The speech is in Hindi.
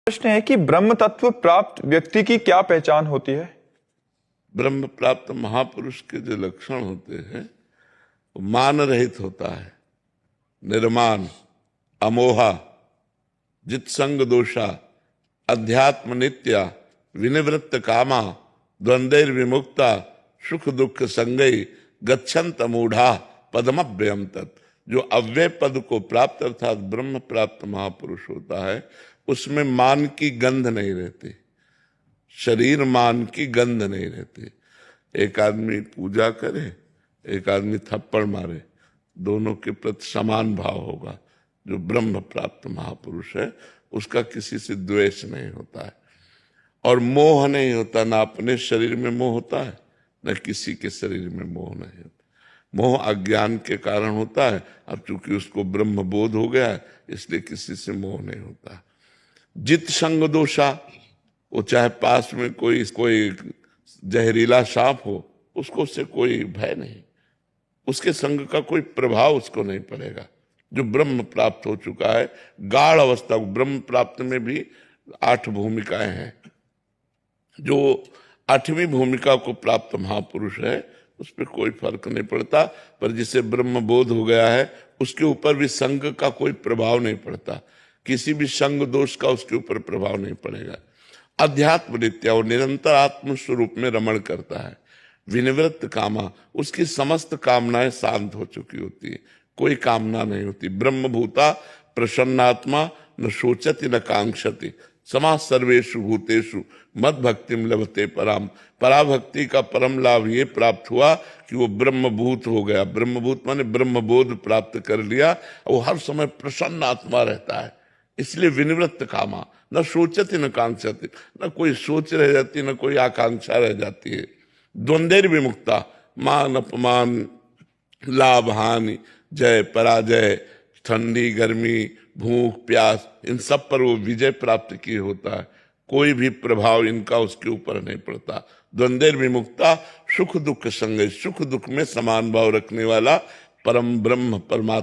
प्रश्न है कि ब्रह्म तत्व प्राप्त व्यक्ति की क्या पहचान होती है? ब्रह्म प्राप्त महापुरुष के जो लक्षण होते हैं वो मान रहित होता है, निर्माण, अमोहा, जित्संग दोषा, अध्यात्म नित्या, विनिवृत्त कामा, द्वंद्वैर विमुक्ता, सुख दुख संगई, गच्छन्त मूढ़ा पदमव्ययम तत्। जो अव्यय पद को प्राप्त अर्थात ब्रह्म प्राप्त महापुरुष होता है उसमें मान की गंध नहीं रहती, शरीर मान की गंध नहीं रहती। एक आदमी पूजा करे, एक आदमी थप्पड़ मारे, दोनों के प्रति समान भाव होगा। जो ब्रह्म प्राप्त महापुरुष है उसका किसी से द्वेष नहीं होता है और मोह नहीं होता, ना अपने शरीर में मोह होता है न किसी के शरीर में मोह नहीं होता। मोह अज्ञान के कारण होता है, अब चूंकि उसको ब्रह्म बोध हो गया है इसलिए किसी से मोह नहीं होता। जित संग दोषा, वो चाहे पास में कोई जहरीला सांप हो उसको उससे कोई भय नहीं, उसके संग का कोई प्रभाव उसको नहीं पड़ेगा। जो ब्रह्म प्राप्त हो चुका है गाढ़ अवस्था, ब्रह्म प्राप्त में भी 8 भूमिकाएं हैं। जो 8वीं भूमिका को प्राप्त महापुरुष है उस पर कोई फर्क नहीं पड़ता, पर जिसे ब्रह्म बोध हो गया है उसके ऊपर भी संग का कोई प्रभाव नहीं पड़ता, किसी भी संग दोष का उसके ऊपर प्रभाव नहीं पड़ेगा। अध्यात्म नित्या, वो निरंतर आत्म स्वरूप में रमण करता है। विनिवृत्त कामा, उसकी समस्त कामनाएं शांत हो चुकी होती है, कोई कामना नहीं होती। ब्रह्मभूता प्रसन्नात्मा, न शोचति न कांक्षति, समा सर्वेषु भूतेषु मद भक्तिम लभते पराम। पराभक्ति का परम लाभ ये प्राप्त हुआ कि वो ब्रह्मभूत हो गया। ब्रह्मभूत माने ब्रह्मबोध प्राप्त कर लिया, वो हर समय प्रसन्न आत्मा रहता है। इसलिए विनिवृत्त कामा, न सोचती न कांक्षति, न कोई सोच रह जाती न कोई आकांक्षा रह जाती है। द्वंद्वैर विमुक्ता, मान अपमान, लाभ हानि, जय पराजय, ठंडी गर्मी, भूख प्यास, इन सब पर वो विजय प्राप्त किए होता है, कोई भी प्रभाव इनका उसके ऊपर नहीं पड़ता। द्वंद्वैर विमुक्ता, सुख दुख संग, सुख दुख में समान भाव रखने वाला परम ब्रह्म परमात्मा